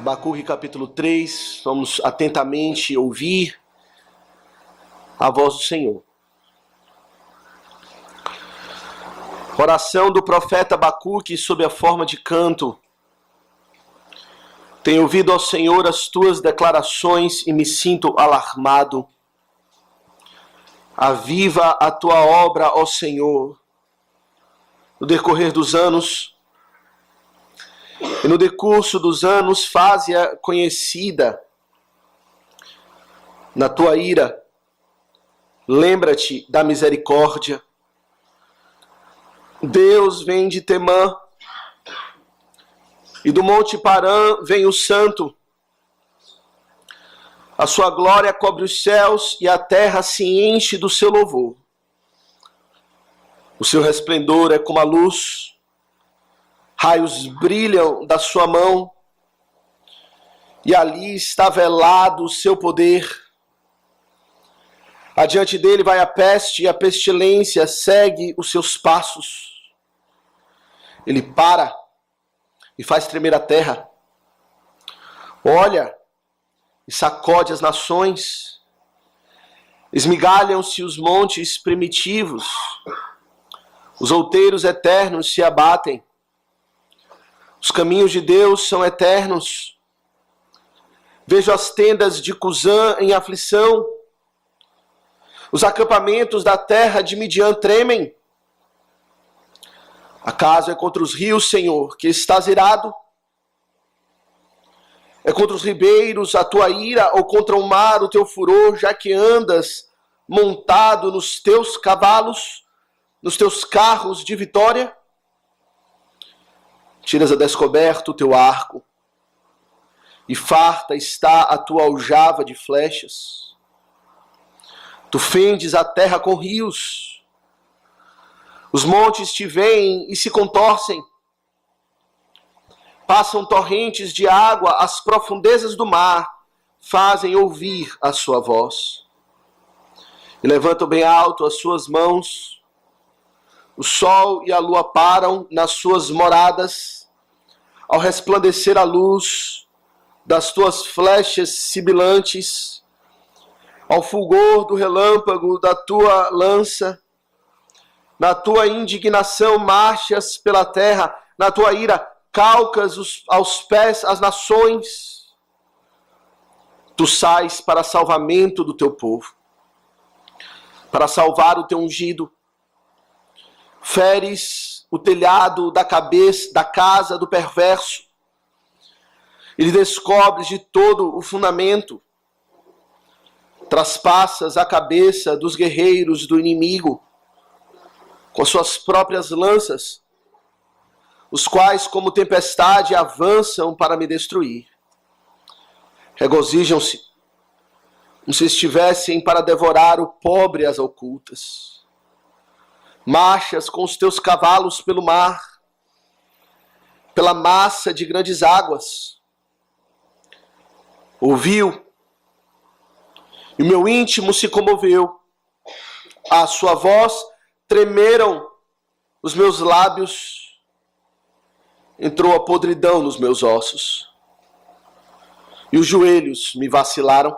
Abacuque capítulo 3, vamos atentamente ouvir a voz do Senhor. Oração do profeta Abacuque sob a forma de canto. Tenho ouvido ao Senhor as tuas declarações e me sinto alarmado. Aviva a tua obra, ó Senhor. No decorrer dos anos, e no decurso dos anos, faze-a conhecida. Na tua ira, lembra-te da misericórdia. Deus vem de Temã, e do monte Parã vem o santo. A sua glória cobre os céus, e a terra se enche do seu louvor. O seu resplendor é como a luz, raios brilham da sua mão, e ali está velado o seu poder. Adiante dele vai a peste, e a pestilência segue os seus passos. Ele para e faz tremer a terra. Olha e sacode as nações. Esmigalham-se os montes primitivos. Os outeiros eternos se abatem. Os caminhos de Deus são eternos. Vejo as tendas de Cusã em aflição. Os acampamentos da terra de Midian tremem. Acaso é contra os rios, Senhor, que estás irado? É contra os ribeiros a tua ira, ou contra o mar o teu furor, já que andas montado nos teus cavalos, nos teus carros de vitória? Tiras a descoberto o teu arco, e farta está a tua aljava de flechas. Tu fendes a terra com rios. Os montes te veem e se contorcem. Passam torrentes de água, as profundezas do mar fazem ouvir a sua voz. E levantam bem alto as suas mãos. O sol e a lua param nas suas moradas, ao resplandecer a luz das tuas flechas sibilantes, ao fulgor do relâmpago da tua lança. Na tua indignação marchas pela terra, na tua ira calcas aos pés as nações. Tu sais para salvamento do teu povo, para salvar o teu ungido. Feres o telhado da cabeça, da casa do perverso, e lhe descobres de todo o fundamento. Traspassas a cabeça dos guerreiros do inimigo com suas próprias lanças, os quais, como tempestade, avançam para me destruir. Regozijam-se, como se estivessem para devorar o pobre às ocultas. Marchas com os teus cavalos pelo mar, pela massa de grandes águas. Ouviu, e o meu íntimo se comoveu. A sua voz tremeram os meus lábios. Entrou a podridão nos meus ossos, e os joelhos me vacilaram.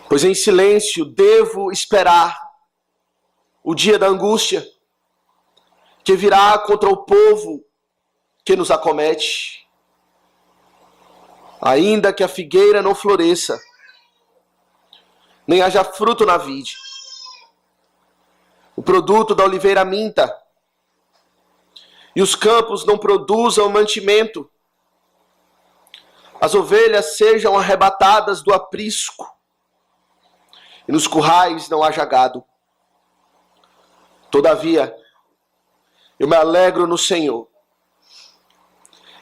Pois em silêncio devo esperar o dia da angústia, que virá contra o povo que nos acomete. Ainda que a figueira não floresça, nem haja fruto na vide, o produto da oliveira minta, e os campos não produzam mantimento, as ovelhas sejam arrebatadas do aprisco, e nos currais não haja gado. Todavia, eu me alegro no Senhor,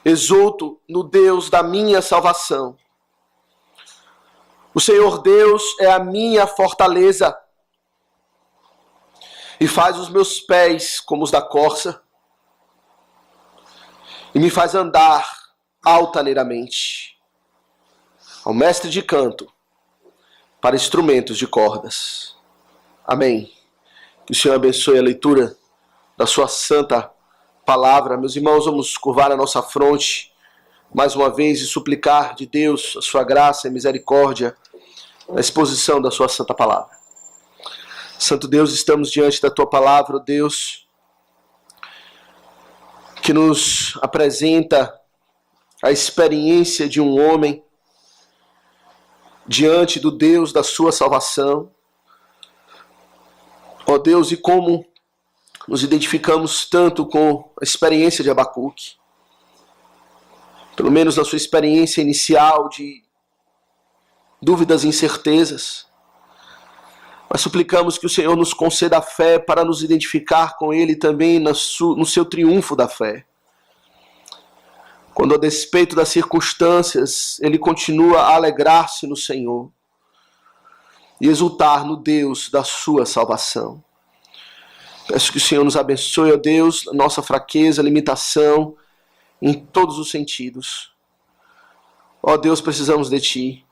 exulto no Deus da minha salvação. O Senhor Deus é a minha fortaleza, e faz os meus pés como os da corça, e me faz andar altaneiramente. Ao mestre de canto, para instrumentos de cordas. Amém. Que o Senhor abençoe a leitura da sua santa palavra. Meus irmãos, vamos curvar a nossa fronte mais uma vez, e suplicar de Deus a sua graça e misericórdia na exposição da sua santa palavra. Santo Deus, estamos diante da tua palavra, ó Deus, que nos apresenta a experiência de um homem diante do Deus da sua salvação. Ó Deus, e como nos identificamos tanto com a experiência de Abacuque, pelo menos na sua experiência inicial de dúvidas e incertezas, mas suplicamos que o Senhor nos conceda a fé para nos identificar com Ele também no seu triunfo da fé. Quando, a despeito das circunstâncias, Ele continua a alegrar-se no Senhor e exultar no Deus da sua salvação. Peço que o Senhor nos abençoe, ó Deus, na nossa fraqueza, limitação, em todos os sentidos. Ó Deus, precisamos de Ti.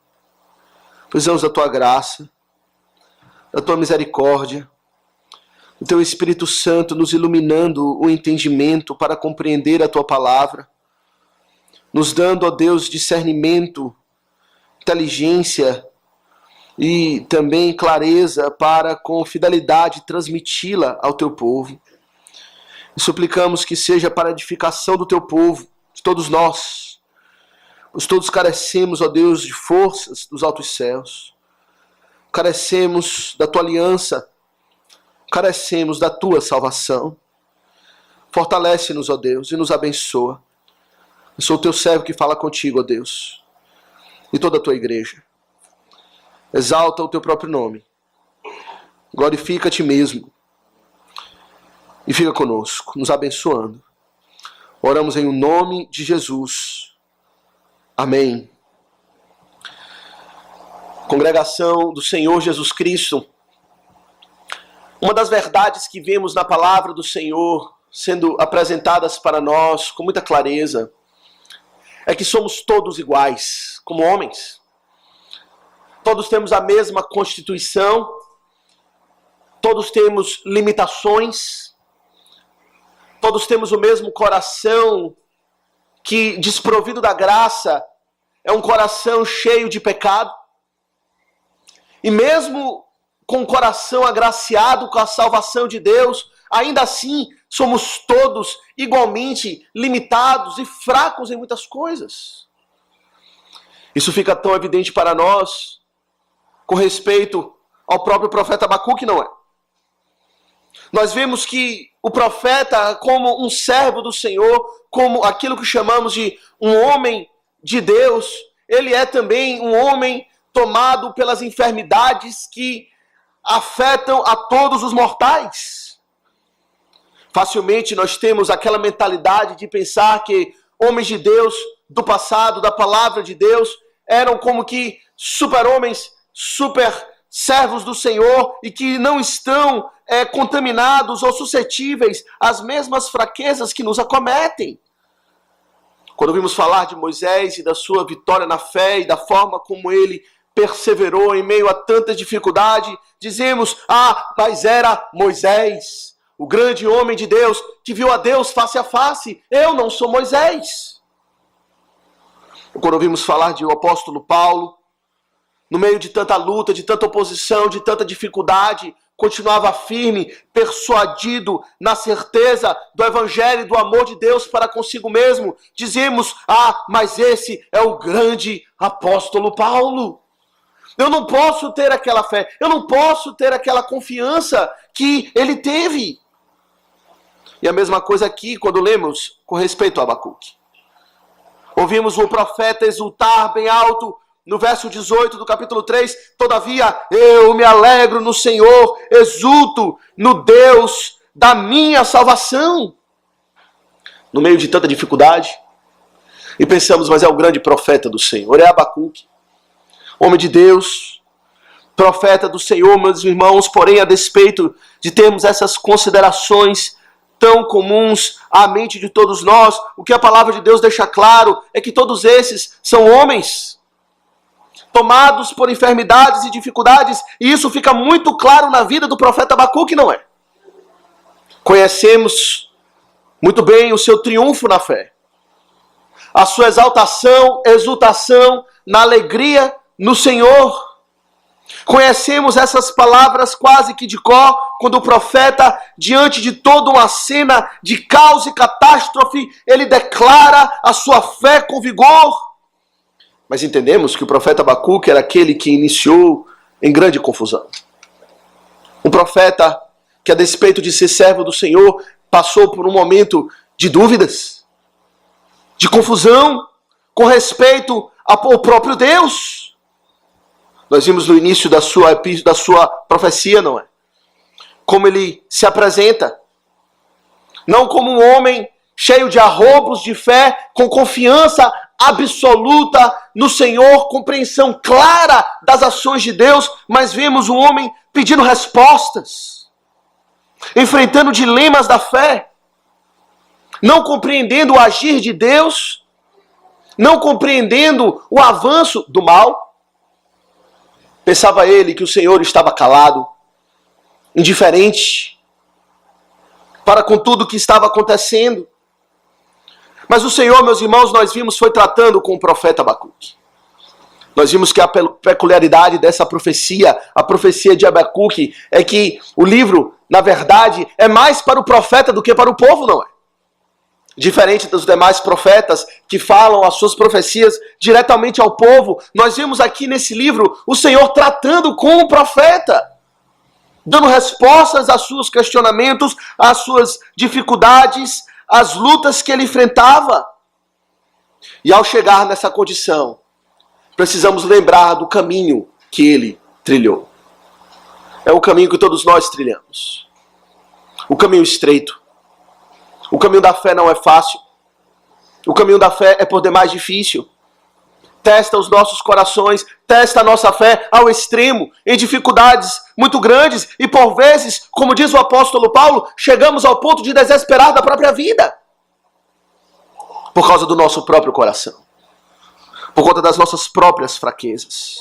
Precisamos da Tua graça, da Tua misericórdia, do Teu Espírito Santo nos iluminando o entendimento para compreender a Tua palavra, nos dando, ó Deus, discernimento, inteligência e também clareza para, com fidelidade, transmiti-la ao Teu povo. E suplicamos que seja para a edificação do Teu povo, de todos nós, pois todos carecemos, ó Deus, de forças dos altos céus. Carecemos da Tua aliança, carecemos da Tua salvação. Fortalece-nos, ó Deus, e nos abençoa. Eu sou o Teu servo que fala contigo, ó Deus, e toda a Tua igreja. Exalta o Teu próprio nome. Glorifica a Ti mesmo. E fica conosco, nos abençoando. Oramos em o nome de Jesus. Amém. Congregação do Senhor Jesus Cristo, uma das verdades que vemos na palavra do Senhor sendo apresentadas para nós com muita clareza é que somos todos iguais, como homens. Todos temos a mesma constituição, todos temos limitações, todos temos o mesmo coração que, desprovido da graça, é um coração cheio de pecado. E mesmo com o coração agraciado com a salvação de Deus, ainda assim somos todos igualmente limitados e fracos em muitas coisas. Isso fica tão evidente para nós com respeito ao próprio profeta Abacuque, não é? Nós vemos que o profeta, como um servo do Senhor, como aquilo que chamamos de um homem de Deus, ele é também um homem tomado pelas enfermidades que afetam a todos os mortais. Facilmente nós temos aquela mentalidade de pensar que homens de Deus do passado, da palavra de Deus, eram como que super-homens, super-servos do Senhor e que não estão contaminados ou suscetíveis às mesmas fraquezas que nos acometem. Quando ouvimos falar de Moisés e da sua vitória na fé e da forma como ele perseverou em meio a tanta dificuldade, dizemos, mas era Moisés, o grande homem de Deus, que viu a Deus face a face. Eu não sou Moisés. Quando ouvimos falar de o apóstolo Paulo, no meio de tanta luta, de tanta oposição, de tanta dificuldade, continuava firme, persuadido na certeza do evangelho e do amor de Deus para consigo mesmo. Dizemos, mas esse é o grande apóstolo Paulo. Eu não posso ter aquela fé, eu não posso ter aquela confiança que ele teve. E a mesma coisa aqui quando lemos com respeito a Abacuque. Ouvimos o profeta exultar bem alto no verso 18 do capítulo 3, todavia eu me alegro no Senhor, exulto no Deus da minha salvação. No meio de tanta dificuldade, e pensamos, mas é o grande profeta do Senhor, é Abacuque. Homem de Deus, profeta do Senhor, meus irmãos, porém, a despeito de termos essas considerações tão comuns à mente de todos nós, o que a palavra de Deus deixa claro é que todos esses são homens, tomados por enfermidades e dificuldades, e isso fica muito claro na vida do profeta Abacuque, não é? Conhecemos muito bem o seu triunfo na fé. a sua exaltação, exultação na alegria no Senhor. Conhecemos essas palavras quase que de cor, quando o profeta, diante de toda uma cena de caos e catástrofe, ele declara a sua fé com vigor. Mas entendemos que o profeta Abacuque era aquele que iniciou em grande confusão. Um profeta que, a despeito de ser servo do Senhor, passou por um momento de dúvidas, de confusão, com respeito ao próprio Deus. Nós vimos no início da sua profecia, não é? Como ele se apresenta. Não como um homem cheio de arroubos de fé, com confiança absoluta no Senhor, compreensão clara das ações de Deus, mas vemos um homem pedindo respostas, enfrentando dilemas da fé, não compreendendo o agir de Deus, não compreendendo o avanço do mal. Pensava ele que o Senhor estava calado, indiferente para com tudo o que estava acontecendo. Mas o Senhor, meus irmãos, nós vimos, foi tratando com o profeta Abacuque. Nós vimos que a peculiaridade dessa profecia, a profecia de Abacuque, é que o livro, na verdade, é mais para o profeta do que para o povo, não é? Diferente dos demais profetas que falam as suas profecias diretamente ao povo, nós vemos aqui nesse livro o Senhor tratando com o profeta, dando respostas aos seus questionamentos, às suas dificuldades, às lutas que ele enfrentava. E ao chegar nessa condição, precisamos lembrar do caminho que ele trilhou. É o caminho que todos nós trilhamos. O caminho estreito. O caminho da fé não é fácil. O caminho da fé é por demais difícil. Testa os nossos corações, testa a nossa fé ao extremo, em dificuldades muito grandes e por vezes, como diz o apóstolo Paulo, chegamos ao ponto de desesperar da própria vida. Por causa do nosso próprio coração. Por conta das nossas próprias fraquezas.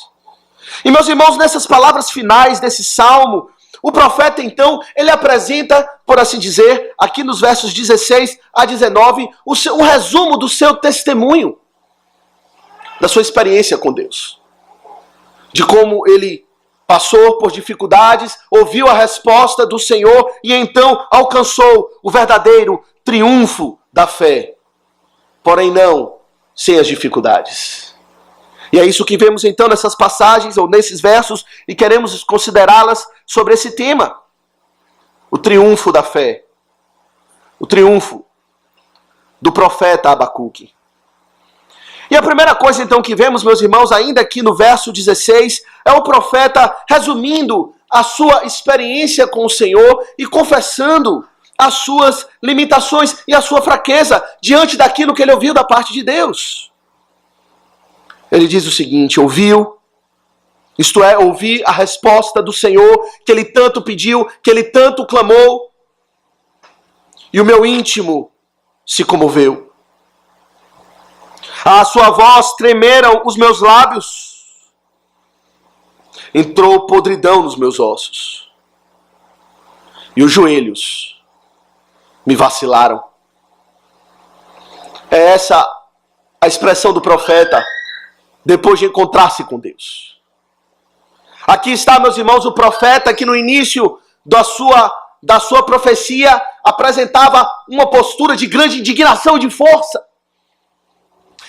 E meus irmãos, nessas palavras finais desse salmo, o profeta então, ele apresenta, por assim dizer, aqui nos versos 16 a 19, um resumo do seu testemunho, da sua experiência com Deus. De como ele passou por dificuldades, ouviu a resposta do Senhor e então alcançou o verdadeiro triunfo da fé. Porém não sem as dificuldades. E é isso que vemos então nessas passagens, ou nesses versos, e queremos considerá-las sobre esse tema. O triunfo da fé. O triunfo do profeta Abacuque. E a primeira coisa então que vemos, meus irmãos, ainda aqui no verso 16, é o profeta resumindo a sua experiência com o Senhor e confessando as suas limitações e a sua fraqueza diante daquilo que ele ouviu da parte de Deus. Ele diz o seguinte: ouviu, isto é, ouvi a resposta do Senhor que ele tanto pediu, que ele tanto clamou, e o meu íntimo se comoveu. À sua voz tremeram os meus lábios, entrou podridão nos meus ossos, e os joelhos me vacilaram. É essa a expressão do profeta depois de encontrar-se com Deus. Aqui está, meus irmãos, o profeta que no início da sua profecia apresentava uma postura de grande indignação e de força.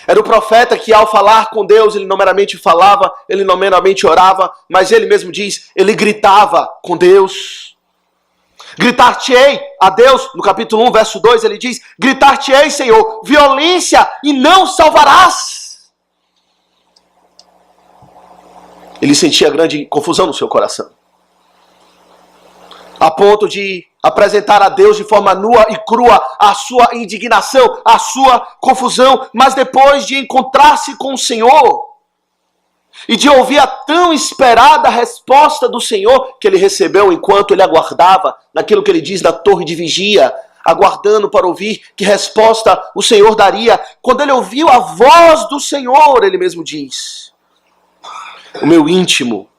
Era o profeta que, ao falar com Deus, ele não meramente falava, ele não meramente orava, mas ele mesmo diz, ele gritava com Deus. Gritar-te-ei a Deus, no capítulo 1, verso 2, ele diz, gritar-te-ei, Senhor, violência e não salvarás. Ele sentia grande confusão no seu coração. A ponto de apresentar a Deus de forma nua e crua a sua indignação, a sua confusão. Mas depois de encontrar-se com o Senhor e de ouvir a tão esperada resposta do Senhor que ele recebeu enquanto ele aguardava, naquilo que ele diz na torre de vigia, aguardando para ouvir que resposta o Senhor daria. Quando ele ouviu a voz do Senhor, ele mesmo diz, o meu íntimo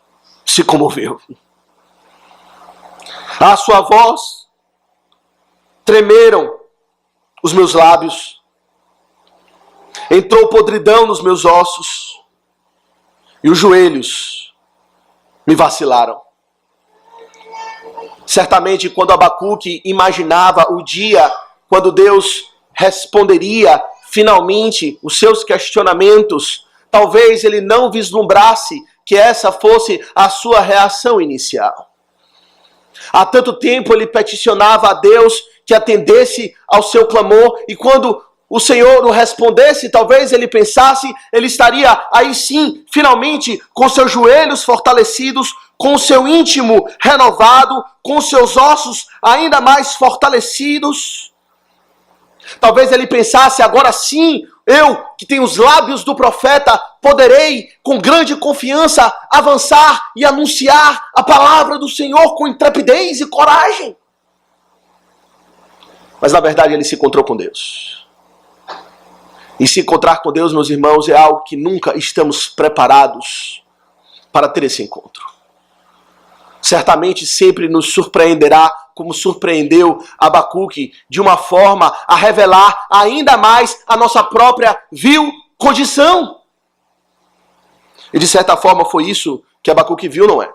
se comoveu. À sua voz tremeram os meus lábios. Entrou podridão nos meus ossos e os joelhos me vacilaram. Certamente, quando Abacuque imaginava o dia quando Deus responderia finalmente os seus questionamentos, talvez ele não vislumbrasse que essa fosse a sua reação inicial. Há tanto tempo ele peticionava a Deus que atendesse ao seu clamor, e quando o Senhor o respondesse, talvez ele pensasse, ele estaria aí sim, finalmente, com seus joelhos fortalecidos, com o seu íntimo renovado, com seus ossos ainda mais fortalecidos. Talvez ele pensasse, agora sim, eu, que tenho os lábios do profeta, poderei, com grande confiança, avançar e anunciar a palavra do Senhor com intrepidez e coragem. Mas, na verdade, ele se encontrou com Deus. E se encontrar com Deus, meus irmãos, é algo que nunca estamos preparados para ter esse encontro. Certamente sempre nos surpreenderá, como surpreendeu Abacuque, de uma forma a revelar ainda mais a nossa própria vil condição. E de certa forma foi isso que Abacuque viu, não é?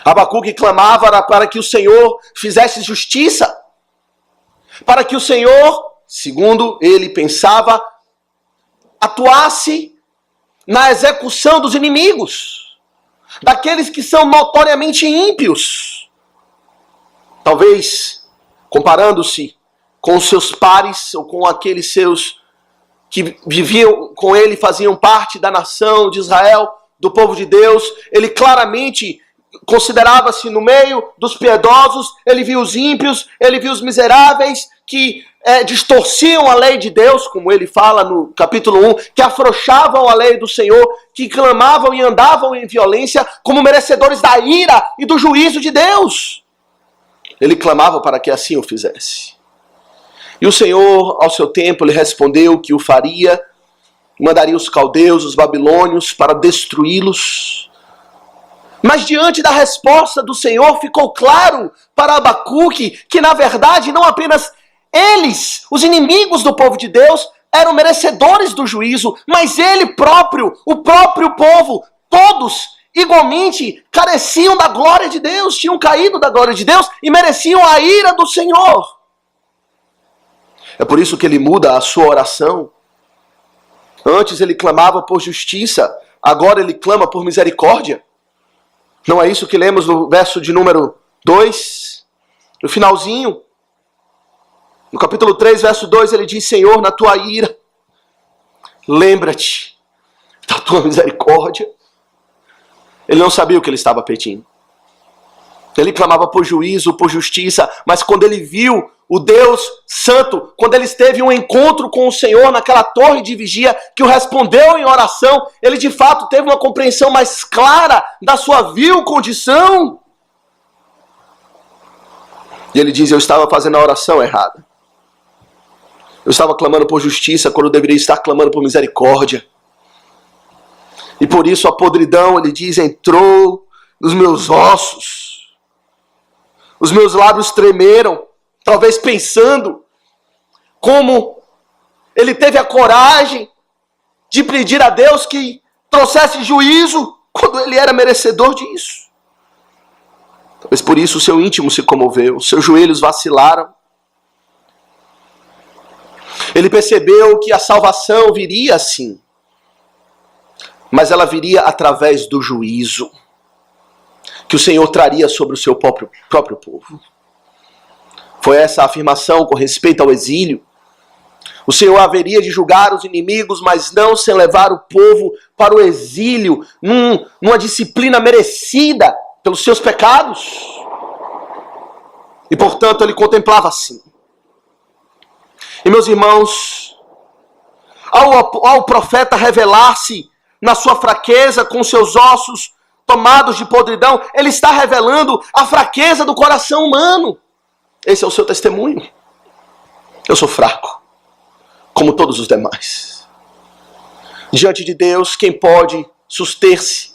Abacuque clamava para que o Senhor fizesse justiça, para que o Senhor, segundo ele pensava, atuasse na execução dos inimigos, daqueles que são notoriamente ímpios. Talvez, comparando-se com os seus pares, ou com aqueles seus que viviam com ele, faziam parte da nação de Israel, do povo de Deus, ele claramente considerava-se no meio dos piedosos, ele viu os ímpios, ele viu os miseráveis, que distorciam a lei de Deus, como ele fala no capítulo 1, que afrouxavam a lei do Senhor, que clamavam e andavam em violência como merecedores da ira e do juízo de Deus. Ele clamava para que assim o fizesse. E o Senhor, ao seu tempo, lhe respondeu que o faria, mandaria os caldeus, os babilônios, para destruí-los. Mas diante da resposta do Senhor, ficou claro para Abacuque que, na verdade, não apenas eles, os inimigos do povo de Deus, eram merecedores do juízo, mas ele próprio, o próprio povo, todos igualmente careciam da glória de Deus, tinham caído da glória de Deus e mereciam a ira do Senhor. É por isso que ele muda a sua oração. Antes ele clamava por justiça, agora ele clama por misericórdia. Não é isso que lemos no verso de número 2? No finalzinho, no capítulo 3, verso 2, ele diz: Senhor, na tua ira, lembra-te da tua misericórdia. Ele não sabia o que ele estava pedindo. Ele clamava por juízo, por justiça, mas quando ele viu o Deus Santo, quando ele esteve em um encontro com o Senhor naquela torre de vigia, que o respondeu em oração, ele de fato teve uma compreensão mais clara da sua vil condição. E ele diz: eu estava fazendo a oração errada. Eu estava clamando por justiça quando eu deveria estar clamando por misericórdia. E por isso a podridão, ele diz, entrou nos meus ossos. Os meus lábios tremeram, talvez pensando como ele teve a coragem de pedir a Deus que trouxesse juízo quando ele era merecedor disso. Talvez por isso o seu íntimo se comoveu, os seus joelhos vacilaram. Ele percebeu que a salvação viria assim, mas ela viria através do juízo que o Senhor traria sobre o seu próprio povo. Foi essa a afirmação com respeito ao exílio. O Senhor haveria de julgar os inimigos, mas não sem levar o povo para o exílio, numa disciplina merecida pelos seus pecados. E portanto ele contemplava assim. E meus irmãos, ao profeta revelar-se na sua fraqueza, com seus ossos tomados de podridão, ele está revelando a fraqueza do coração humano. Esse é o seu testemunho. Eu sou fraco, como todos os demais. Diante de Deus, quem pode suster-se?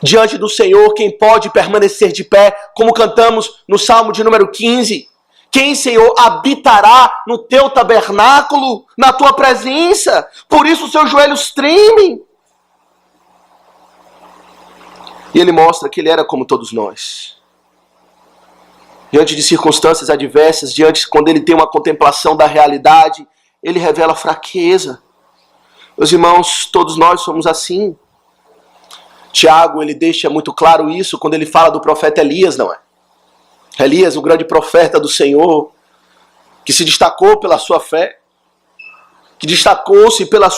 Diante do Senhor, quem pode permanecer de pé? Como cantamos no Salmo de número 15. Quem, Senhor, habitará no teu tabernáculo, na tua presença? Por isso os seus joelhos tremem. E ele mostra que ele era como todos nós. Diante de circunstâncias adversas, quando ele tem uma contemplação da realidade, ele revela fraqueza. Meus irmãos, todos nós somos assim. Tiago, ele deixa muito claro isso quando ele fala do profeta Elias, não é? Elias, o grande profeta do Senhor, que se destacou pela sua fé, que destacou-se pelo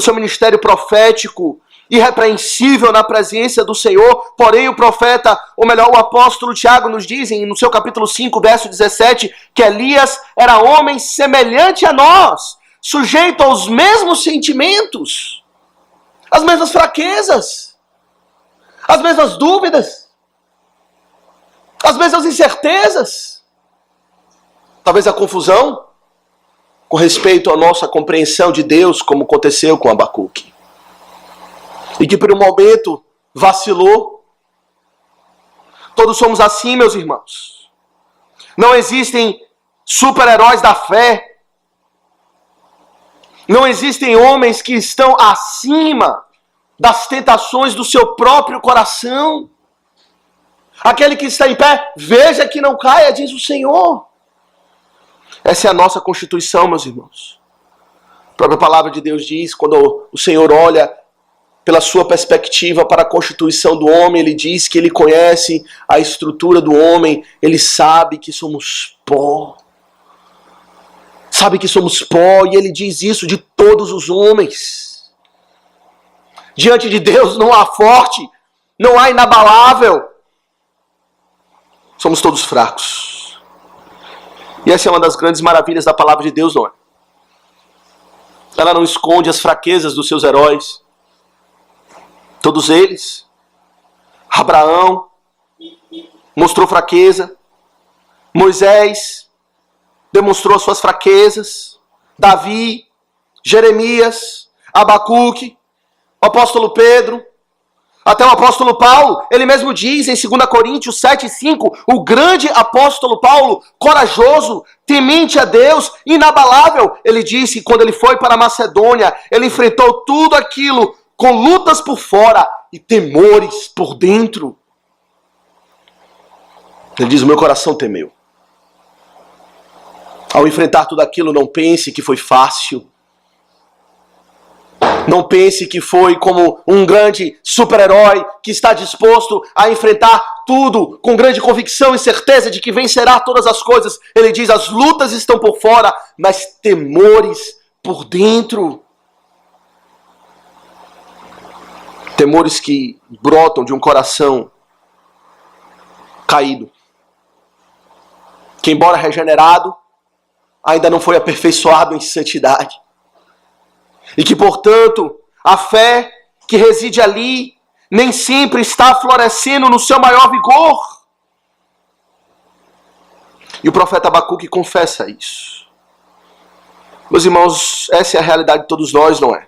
seu ministério profético, irrepreensível na presença do Senhor. Porém o profeta, ou melhor, o apóstolo Tiago nos diz, no seu capítulo 5, verso 17, que Elias era homem semelhante a nós, sujeito aos mesmos sentimentos, às mesmas fraquezas, às mesmas dúvidas, às mesmas incertezas, talvez a confusão com respeito à nossa compreensão de Deus, como aconteceu com Abacuque. E que por um momento vacilou. Todos somos assim, meus irmãos. Não existem super-heróis da fé. Não existem homens que estão acima das tentações do seu próprio coração. Aquele que está em pé, veja que não caia, diz o Senhor. Essa é a nossa constituição, meus irmãos. A própria palavra de Deus diz, quando o Senhor olha pela sua perspectiva para a constituição do homem, ele diz que ele conhece a estrutura do homem, ele sabe que somos pó. Sabe que somos pó, e ele diz isso de todos os homens. Diante de Deus não há forte, não há inabalável. Somos todos fracos. E essa é uma das grandes maravilhas da palavra de Deus, não é? Ela não esconde as fraquezas dos seus heróis. Todos eles. Abraão mostrou fraqueza. Moisés demonstrou as suas fraquezas. Davi, Jeremias, Abacuque, o apóstolo Pedro, até o apóstolo Paulo. Ele mesmo diz em 2 Coríntios 7:5, o grande apóstolo Paulo, corajoso, temente a Deus, inabalável. Ele disse que quando ele foi para a Macedônia, ele enfrentou tudo aquilo com lutas por fora e temores por dentro. Ele diz, o meu coração temeu. Ao enfrentar tudo aquilo, não pense que foi fácil. Não pense que foi como um grande super-herói que está disposto a enfrentar tudo com grande convicção e certeza de que vencerá todas as coisas. Ele diz, as lutas estão por fora, mas temores por dentro. Temores que brotam de um coração caído. Que embora regenerado, ainda não foi aperfeiçoado em santidade. E que, portanto, a fé que reside ali nem sempre está florescendo no seu maior vigor. E o profeta Abacuque confessa isso. Meus irmãos, essa é a realidade de todos nós, não é?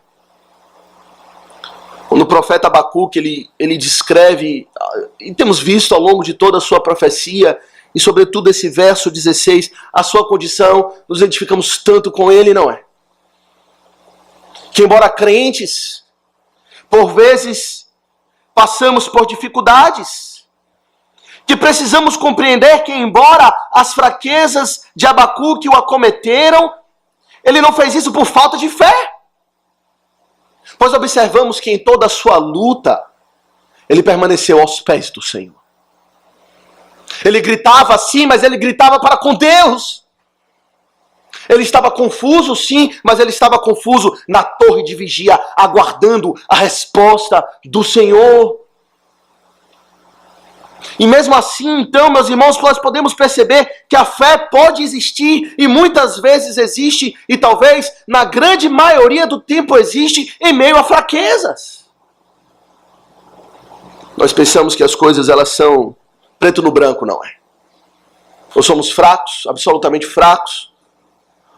Quando o profeta Abacuque, ele descreve, e temos visto ao longo de toda a sua profecia, e sobretudo esse verso 16, a sua condição, nos identificamos tanto com ele, não é? Que embora crentes, por vezes passamos por dificuldades, que precisamos compreender que embora as fraquezas de Abacuque o acometeram, ele não fez isso por falta de fé. Pois observamos que em toda a sua luta, ele permaneceu aos pés do Senhor. Ele gritava sim, mas ele gritava para com Deus. Ele estava confuso sim, mas ele estava confuso na torre de vigia, aguardando a resposta do Senhor. E mesmo assim, então, meus irmãos, nós podemos perceber que a fé pode existir e muitas vezes existe e talvez na grande maioria do tempo existe em meio a fraquezas. Nós pensamos que as coisas elas são preto no branco, não é? Ou somos fracos, absolutamente fracos,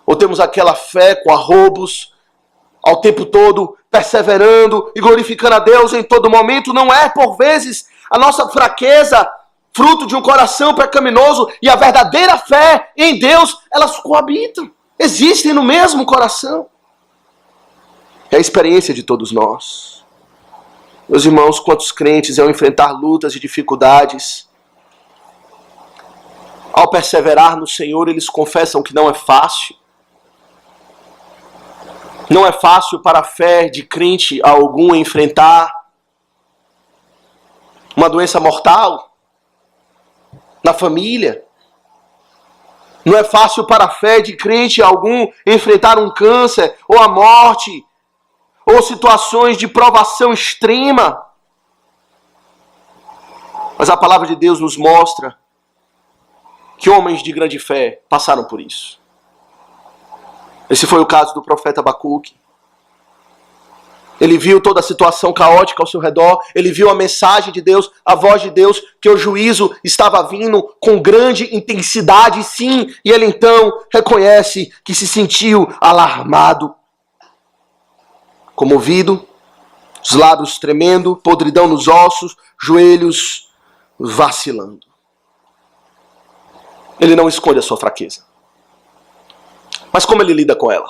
ou temos aquela fé com arrobos, ao tempo todo perseverando e glorificando a Deus em todo momento. Não é, por vezes, a nossa fraqueza fruto de um coração pecaminoso e a verdadeira fé em Deus, elas coabitam, existem no mesmo coração. É a experiência de todos nós. Meus irmãos, quantos crentes, ao enfrentar lutas e dificuldades, ao perseverar no Senhor, eles confessam que não é fácil. Não é fácil para a fé de crente algum enfrentar uma doença mortal na família. Não é fácil para a fé de crente algum enfrentar um câncer ou a morte ou situações de provação extrema. Mas a palavra de Deus nos mostra que homens de grande fé passaram por isso. Esse foi o caso do profeta Abacuque. Ele viu toda a situação caótica ao seu redor, ele viu a mensagem de Deus, a voz de Deus, que o juízo estava vindo com grande intensidade, sim, e ele então reconhece que se sentiu alarmado, comovido, os lábios tremendo, podridão nos ossos, joelhos vacilando. Ele não esconde a sua fraqueza. Mas como ele lida com ela?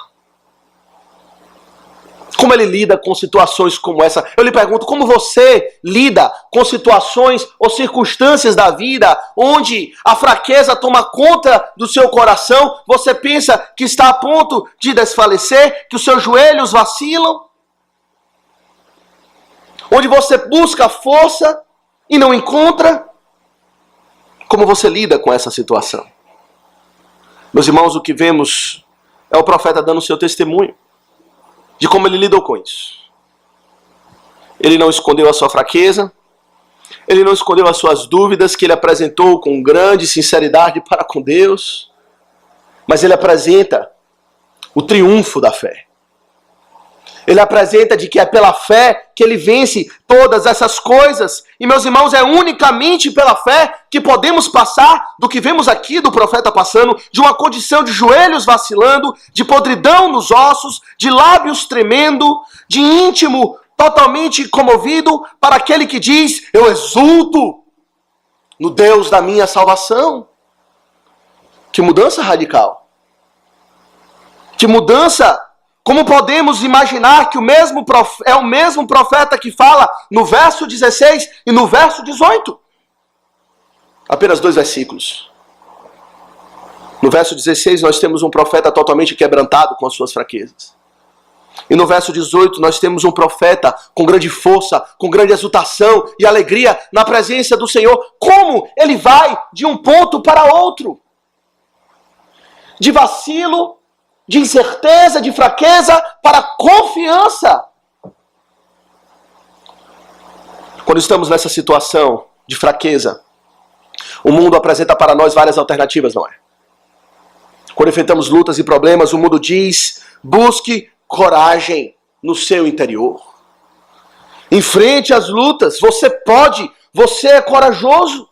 Como ele lida com situações como essa? Eu lhe pergunto, como você lida com situações ou circunstâncias da vida onde a fraqueza toma conta do seu coração, você pensa que está a ponto de desfalecer, que os seus joelhos vacilam? Onde você busca força e não encontra? Como você lida com essa situação? Meus irmãos, o que vemos é o profeta dando o seu testemunho de como ele lidou com isso. Ele não escondeu a sua fraqueza, ele não escondeu as suas dúvidas, que ele apresentou com grande sinceridade para com Deus, mas ele apresenta o triunfo da fé. Ele apresenta de que é pela fé que ele vence todas essas coisas. E, meus irmãos, é unicamente pela fé que podemos passar do que vemos aqui do profeta passando, de uma condição de joelhos vacilando, de podridão nos ossos, de lábios tremendo, de íntimo totalmente comovido, para aquele que diz: eu exulto no Deus da minha salvação. Que mudança radical! Que mudança! Como podemos imaginar que é o mesmo profeta que fala no verso 16 e no verso 18? Apenas 2 versículos. No verso 16 nós temos um profeta totalmente quebrantado com as suas fraquezas. E no verso 18 nós temos um profeta com grande força, com grande exultação e alegria na presença do Senhor. Como ele vai de um ponto para outro? De vacilo, de incerteza, de fraqueza, para confiança. Quando estamos nessa situação de fraqueza, o mundo apresenta para nós várias alternativas, não é? Quando enfrentamos lutas e problemas, o mundo diz: busque coragem no seu interior. Enfrente as lutas, você pode, você é corajoso.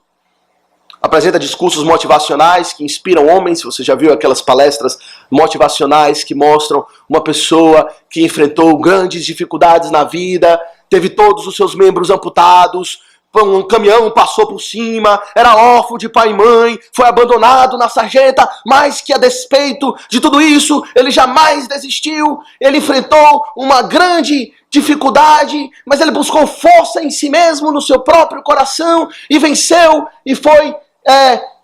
Apresenta discursos motivacionais que inspiram homens. Você já viu aquelas palestras motivacionais que mostram uma pessoa que enfrentou grandes dificuldades na vida, teve todos os seus membros amputados, um caminhão passou por cima, era órfão de pai e mãe, foi abandonado na sarjeta, mas que a despeito de tudo isso, ele jamais desistiu, ele enfrentou uma grande dificuldade, mas ele buscou força em si mesmo, no seu próprio coração, e venceu, e foi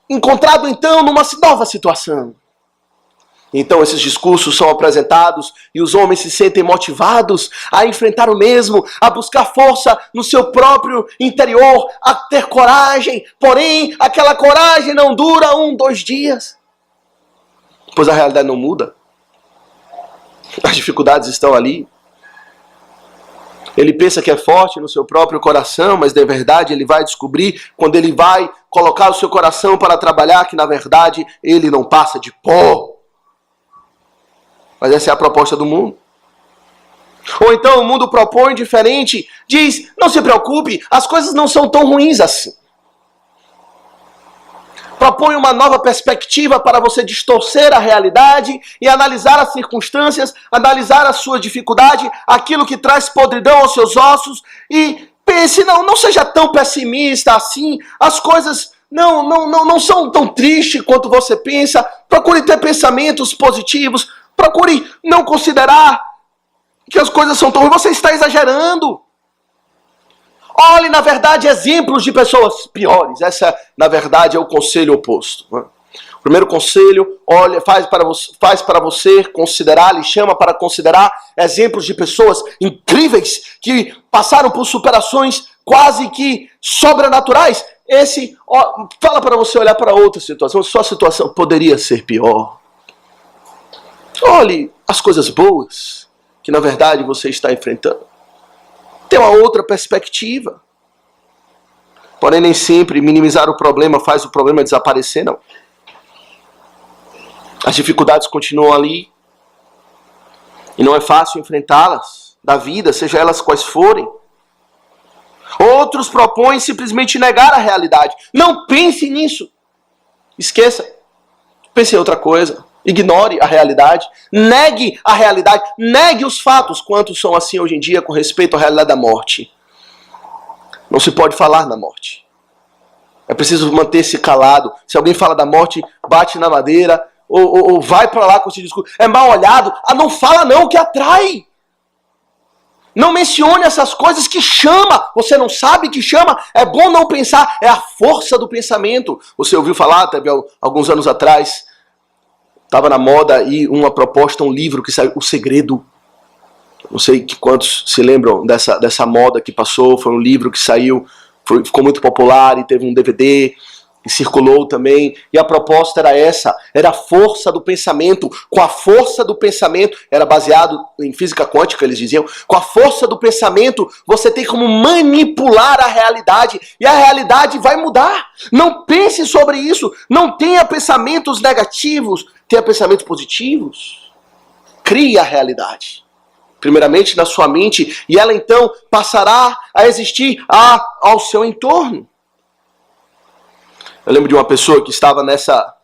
encontrado então numa nova situação. Então esses discursos são apresentados e os homens se sentem motivados a enfrentar o mesmo, a buscar força no seu próprio interior, a ter coragem. Porém, aquela coragem não dura 1, 2 dias, pois a realidade não muda. As dificuldades estão ali. Ele pensa que é forte no seu próprio coração, mas de verdade ele vai descobrir, quando ele vai colocar o seu coração para trabalhar, que na verdade ele não passa de pó. Mas essa é a proposta do mundo. Ou então o mundo propõe diferente, diz: não se preocupe, as coisas não são tão ruins assim. Propõe uma nova perspectiva para você distorcer a realidade e analisar as circunstâncias, analisar a sua dificuldade, aquilo que traz podridão aos seus ossos, e pense: não seja tão pessimista assim, as coisas não são tão tristes quanto você pensa. Procure ter pensamentos positivos. Procure não considerar que as coisas são tão ruins. Você está exagerando. Olhe, na verdade, exemplos de pessoas piores. Essa, na verdade, é o conselho oposto. O primeiro conselho, olha, faz para você considerar, lhe chama para considerar exemplos de pessoas incríveis que passaram por superações quase que sobrenaturais. Esse fala para você olhar para outra situação. Sua situação poderia ser pior. Olhe as coisas boas que, na verdade, você está enfrentando. Tem uma outra perspectiva. Porém, nem sempre minimizar o problema faz o problema desaparecer, não. As dificuldades continuam ali. E não é fácil enfrentá-las da vida, seja elas quais forem. Outros propõem simplesmente negar a realidade. Não pense nisso. Esqueça. Pense em outra coisa. Ignore a realidade. Negue a realidade. Negue os fatos. Quantos são assim hoje em dia com respeito à realidade da morte? Não se pode falar na morte. É preciso manter-se calado. Se alguém fala da morte, bate na madeira. Ou vai para lá com esse discurso. É mal olhado. Não fala não, que atrai. Não mencione essas coisas que chama. Você não sabe que chama. É bom não pensar. É a força do pensamento. Você ouviu falar, até alguns anos atrás, estava na moda aí uma proposta, um livro que saiu, O Segredo. Não sei quantos se lembram dessa moda que passou. Foi um livro que saiu, ficou muito popular e teve um DVD. E circulou também, e a proposta era essa, era a força do pensamento. Com a força do pensamento, era baseado em física quântica, eles diziam, com a força do pensamento, você tem como manipular a realidade, e a realidade vai mudar. Não pense sobre isso, não tenha pensamentos negativos, tenha pensamentos positivos. Crie a realidade, primeiramente na sua mente, e ela então passará a existir ao seu entorno. Eu lembro de uma pessoa que estava nessa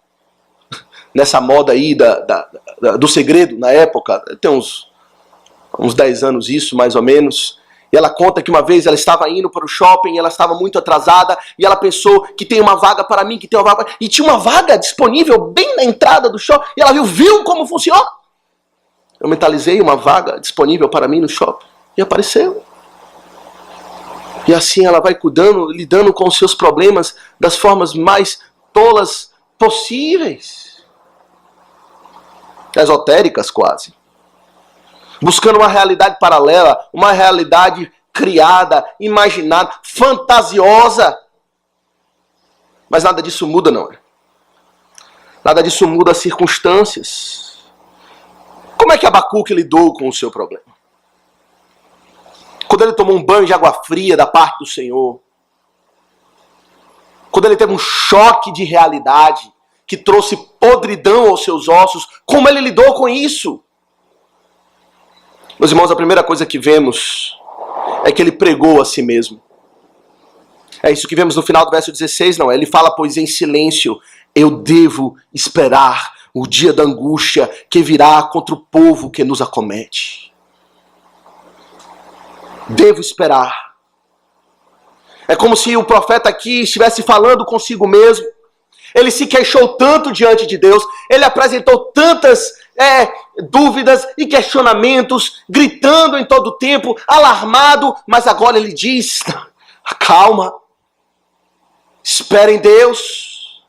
moda aí do segredo, na época, tem uns 10 anos isso, mais ou menos. E ela conta que uma vez ela estava indo para o shopping, ela estava muito atrasada, e ela pensou que tem uma vaga para mim, que tem uma vaga... E tinha uma vaga disponível bem na entrada do shopping, e ela viu como funciona. Eu mentalizei uma vaga disponível para mim no shopping, e apareceu. E assim ela vai lidando com os seus problemas das formas mais tolas possíveis. Esotéricas quase. Buscando uma realidade paralela, uma realidade criada, imaginada, fantasiosa. Mas nada disso muda, não é? Nada disso muda as circunstâncias. Como é que Abacuque lidou com o seu problema? Quando ele tomou um banho de água fria da parte do Senhor, quando ele teve um choque de realidade que trouxe podridão aos seus ossos, como ele lidou com isso? Meus irmãos, a primeira coisa que vemos é que ele pregou a si mesmo. É isso que vemos no final do verso 16, não é? Ele fala, pois em silêncio eu devo esperar o dia da angústia que virá contra o povo que nos acomete. Devo esperar. É como se o profeta aqui estivesse falando consigo mesmo. Ele se queixou tanto diante de Deus. Ele apresentou tantas dúvidas e questionamentos, gritando em todo o tempo, alarmado. Mas agora ele diz, calma. Espere em Deus.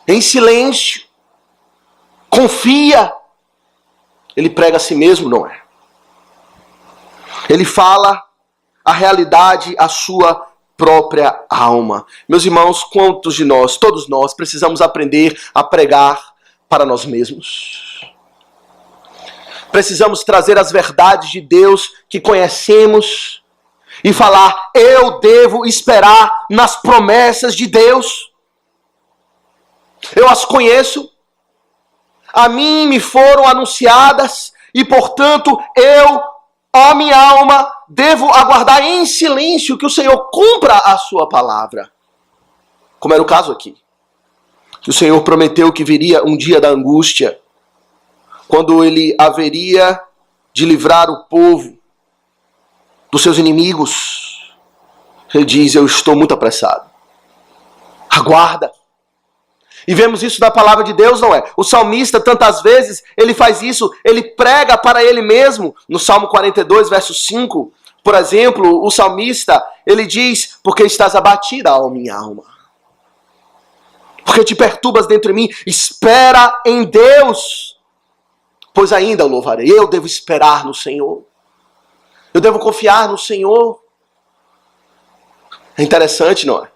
Em silêncio. Confia. Ele prega a si mesmo, não é? Ele fala a realidade à sua própria alma. Meus irmãos, quantos de nós, todos nós, precisamos aprender a pregar para nós mesmos? Precisamos trazer as verdades de Deus que conhecemos e falar, eu devo esperar nas promessas de Deus. Eu as conheço, a mim me foram anunciadas e, portanto, minha alma, devo aguardar em silêncio que o Senhor cumpra a sua palavra. Como era o caso aqui. Que o Senhor prometeu que viria um dia da angústia, quando ele haveria de livrar o povo dos seus inimigos. Ele diz, eu estou muito apressado. Aguarda. E vemos isso na palavra de Deus, não é? O salmista, tantas vezes, ele faz isso, ele prega para ele mesmo. No Salmo 42, verso 5, por exemplo, o salmista, ele diz: porque estás abatida, ó minha alma. Porque te perturbas dentro de mim. Espera em Deus, pois ainda o louvarei. Eu devo esperar no Senhor. Eu devo confiar no Senhor. É interessante, não é?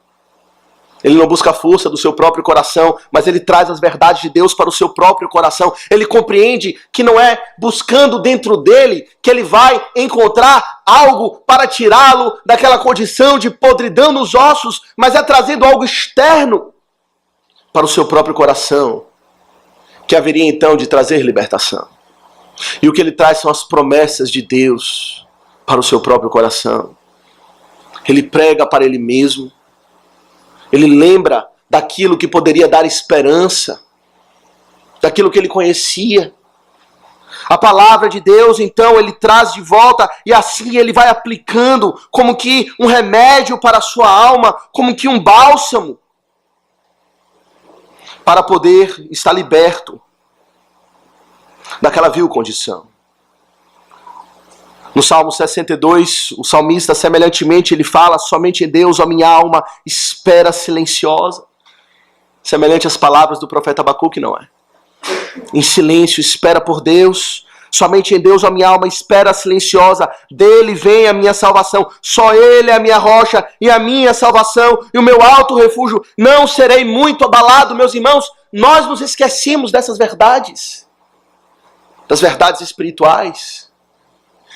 Ele não busca a força do seu próprio coração, mas ele traz as verdades de Deus para o seu próprio coração. Ele compreende que não é buscando dentro dele que ele vai encontrar algo para tirá-lo daquela condição de podridão nos ossos, mas é trazendo algo externo para o seu próprio coração, que haveria então de trazer libertação. E o que ele traz são as promessas de Deus para o seu próprio coração. Ele prega para ele mesmo. Ele lembra daquilo que poderia dar esperança, daquilo que ele conhecia. A palavra de Deus, então, ele traz de volta e assim ele vai aplicando como que um remédio para a sua alma, como que um bálsamo, para poder estar liberto daquela vil condição. No Salmo 62, o salmista, semelhantemente, ele fala: somente em Deus, ó minha alma, espera silenciosa. Semelhante às palavras do profeta Abacuque, não é? Em silêncio, espera por Deus. Somente em Deus, ó minha alma, espera silenciosa. Dele vem a minha salvação. Só Ele é a minha rocha e a minha salvação e o meu alto refúgio. Não serei muito abalado, meus irmãos. Nós nos esquecemos dessas verdades. Das verdades espirituais.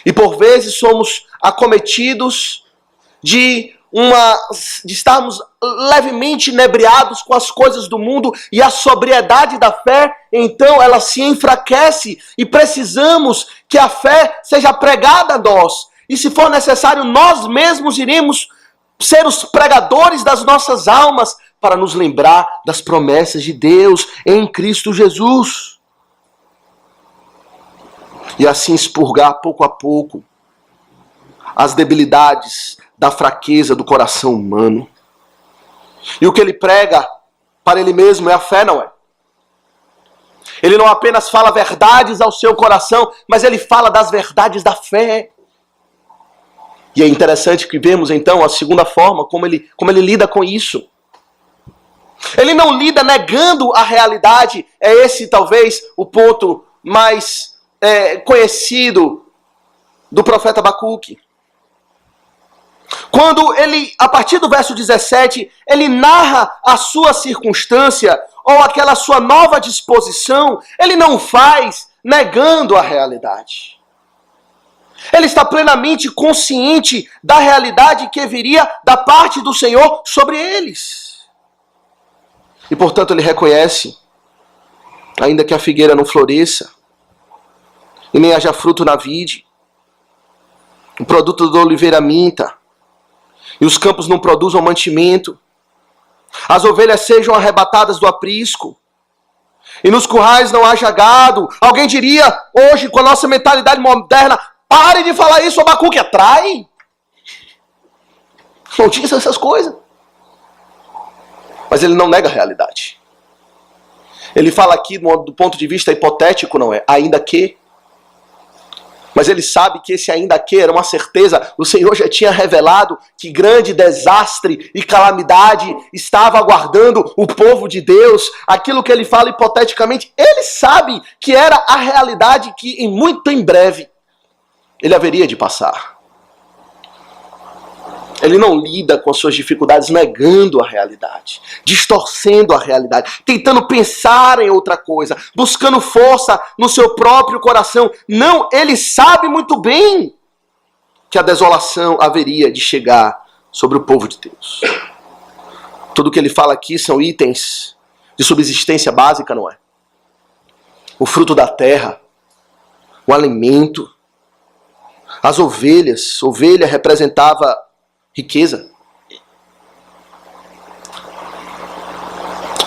E por vezes somos acometidos de estarmos levemente inebriados com as coisas do mundo, e a sobriedade da fé, então, ela se enfraquece e precisamos que a fé seja pregada a nós. E se for necessário, nós mesmos iremos ser os pregadores das nossas almas para nos lembrar das promessas de Deus em Cristo Jesus. E assim expurgar pouco a pouco as debilidades da fraqueza do coração humano. E o que ele prega para ele mesmo é a fé, não é? Ele não apenas fala verdades ao seu coração, mas ele fala das verdades da fé. E é interessante que vemos então a segunda forma, como ele lida com isso. Ele não lida negando a realidade. É esse talvez o ponto mais conhecido do profeta Abacuque. Quando ele, a partir do verso 17, ele narra a sua circunstância ou aquela sua nova disposição, ele não faz negando a realidade. Ele está plenamente consciente da realidade que viria da parte do Senhor sobre eles. E portanto ele reconhece, ainda que a figueira não floresça, e nem haja fruto na vide, o produto da oliveira minta, e os campos não produzam mantimento, as ovelhas sejam arrebatadas do aprisco, e nos currais não haja gado. Alguém diria hoje, com a nossa mentalidade moderna: pare de falar isso, Abacuque atrai. Não diz essas coisas. Mas ele não nega a realidade. Ele fala aqui do ponto de vista hipotético, não é? Ainda que. Mas ele sabe que esse ainda que era uma certeza. O Senhor já tinha revelado que grande desastre e calamidade estava aguardando o povo de Deus. Aquilo que ele fala hipoteticamente, ele sabe que era a realidade que muito em breve ele haveria de passar. Ele não lida com as suas dificuldades negando a realidade, distorcendo a realidade, tentando pensar em outra coisa, buscando força no seu próprio coração. Não, ele sabe muito bem que a desolação haveria de chegar sobre o povo de Deus. Tudo que ele fala aqui são itens de subsistência básica, não é? O fruto da terra, o alimento, as ovelhas. Ovelha representava riqueza.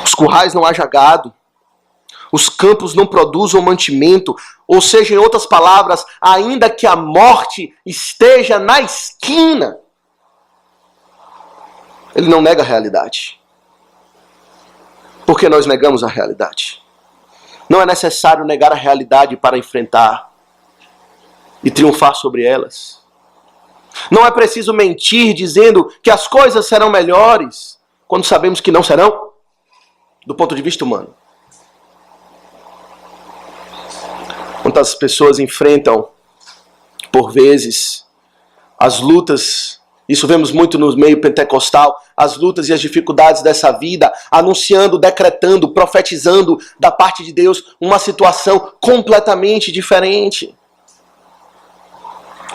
Os currais não haja gado. Os campos não produzam mantimento. Ou seja, em outras palavras, ainda que a morte esteja na esquina, ele não nega a realidade. Porque nós negamos a realidade. Não é necessário negar a realidade para enfrentar e triunfar sobre elas. Não é preciso mentir dizendo que as coisas serão melhores quando sabemos que não serão, do ponto de vista humano. Quantas pessoas enfrentam, por vezes, as lutas, isso vemos muito no meio pentecostal, as lutas e as dificuldades dessa vida, anunciando, decretando, profetizando da parte de Deus uma situação completamente diferente.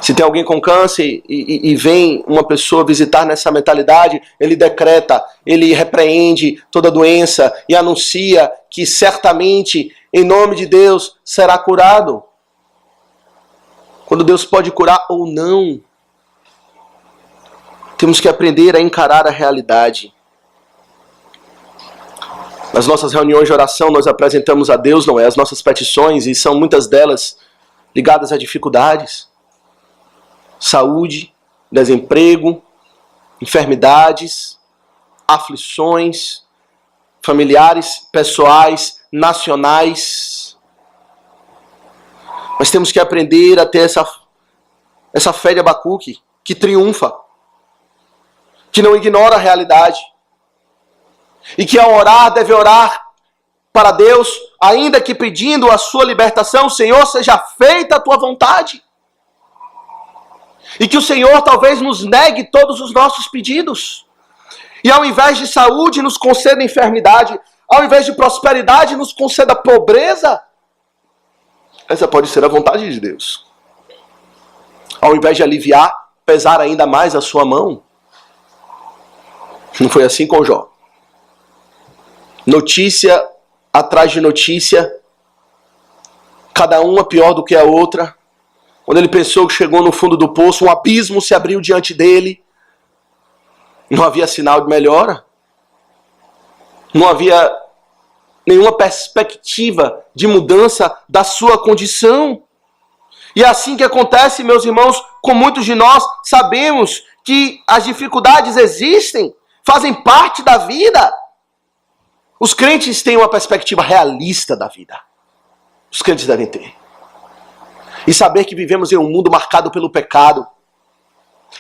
Se tem alguém com câncer e vem uma pessoa visitar nessa mentalidade, ele decreta, ele repreende toda doença e anuncia que certamente, em nome de Deus, será curado. Quando Deus pode curar ou não. Temos que aprender a encarar a realidade. Nas nossas reuniões de oração, nós apresentamos a Deus, não é, as nossas petições, e são muitas delas ligadas a dificuldades. Saúde, desemprego, enfermidades, aflições, familiares, pessoais, nacionais. Mas temos que aprender a ter essa fé de Abacuque, que triunfa, que não ignora a realidade, e que ao orar deve orar para Deus, ainda que pedindo a sua libertação, Senhor, seja feita a tua vontade. E que o Senhor talvez nos negue todos os nossos pedidos. E ao invés de saúde, nos conceda enfermidade. Ao invés de prosperidade, nos conceda pobreza. Essa pode ser a vontade de Deus. Ao invés de aliviar, pesar ainda mais a sua mão. Não foi assim com Jó. Notícia atrás de notícia. Cada uma pior do que a outra. Quando ele pensou que chegou no fundo do poço, um abismo se abriu diante dele. Não havia sinal de melhora. Não havia nenhuma perspectiva de mudança da sua condição. E é assim que acontece, meus irmãos, com muitos de nós. Sabemos que as dificuldades existem, fazem parte da vida. Os crentes têm uma perspectiva realista da vida. Os crentes devem ter. E saber que vivemos em um mundo marcado pelo pecado.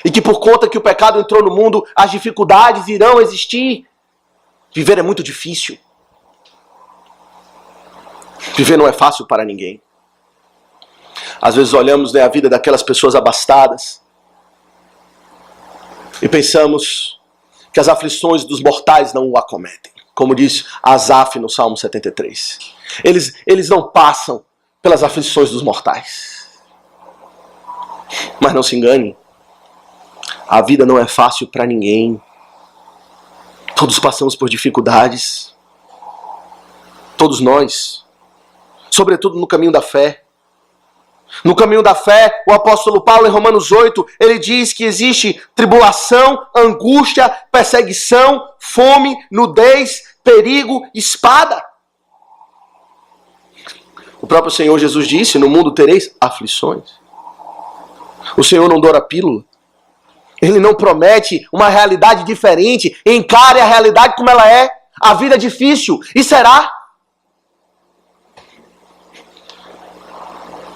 E que por conta que o pecado entrou no mundo, as dificuldades irão existir. Viver é muito difícil. Viver não é fácil para ninguém. Às vezes olhamos, né, a vida daquelas pessoas abastadas e pensamos que as aflições dos mortais não o acometem. Como diz Asaf no Salmo 73. Eles não passam pelas aflições dos mortais. Mas não se engane. A vida não é fácil para ninguém. Todos passamos por dificuldades. Todos nós. Sobretudo no caminho da fé. No caminho da fé, o apóstolo Paulo, em Romanos 8, ele diz que existe tribulação, angústia, perseguição, fome, nudez, perigo, espada. O próprio Senhor Jesus disse, no mundo tereis aflições. O Senhor não doura pílula. Ele não promete uma realidade diferente. Encare a realidade como ela é. A vida é difícil. E será.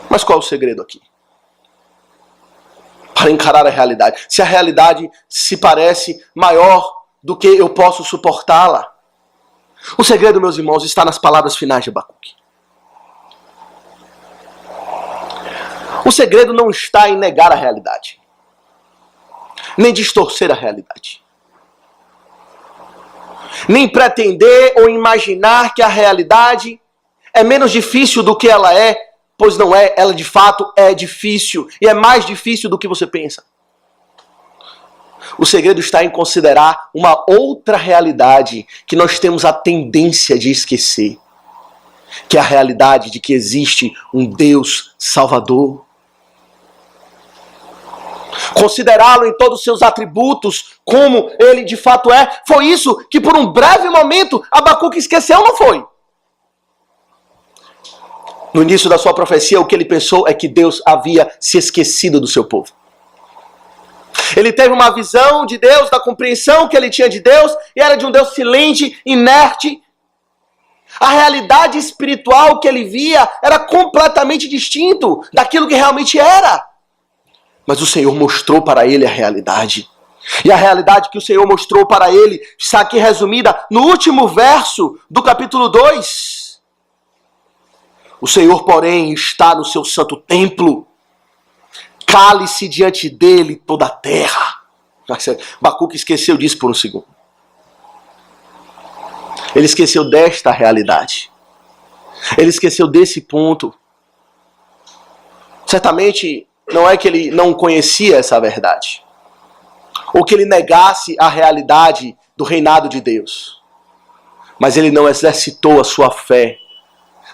Mas qual é o segredo aqui? Para encarar a realidade. Se a realidade se parece maior do que eu posso suportá-la. O segredo, meus irmãos, está nas palavras finais de Abacuque. O segredo não está em negar a realidade. Nem distorcer a realidade. Nem pretender ou imaginar que a realidade é menos difícil do que ela é, pois não é, ela de fato é difícil, e é mais difícil do que você pensa. O segredo está em considerar uma outra realidade que nós temos a tendência de esquecer, que é a realidade de que existe um Deus Salvador. Considerá-lo em todos os seus atributos, como ele de fato é. Foi isso que por um breve momento Abacuque esqueceu, não foi? No início da sua profecia, o que ele pensou é que Deus havia se esquecido do seu povo. Ele teve uma visão de Deus, da compreensão que ele tinha de Deus, e era de um Deus silente, inerte, A realidade espiritual que ele via era completamente distinto daquilo que realmente era. Mas o Senhor mostrou para ele a realidade. E a realidade que o Senhor mostrou para ele está aqui resumida no último verso do capítulo 2. O Senhor, porém, está no seu santo templo. Cale-se diante dele toda a terra. Abacuque esqueceu disso por um segundo. Ele esqueceu desta realidade. Ele esqueceu desse ponto. Certamente não é que ele não conhecia essa verdade, ou que ele negasse a realidade do reinado de Deus. Mas ele não exercitou a sua fé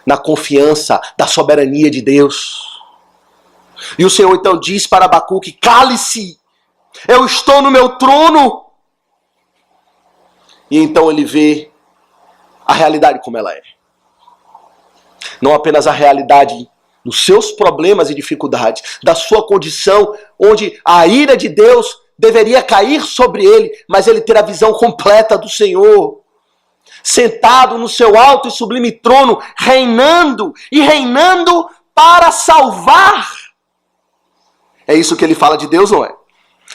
na confiança da soberania de Deus. E o Senhor então diz para Abacuque: cale-se, eu estou no meu trono. E então ele vê a realidade como ela é. Não apenas a realidade dos seus problemas e dificuldades, da sua condição, onde a ira de Deus deveria cair sobre ele, mas ele ter a visão completa do Senhor, sentado no seu alto e sublime trono, reinando e reinando para salvar. É isso que ele fala de Deus, não é?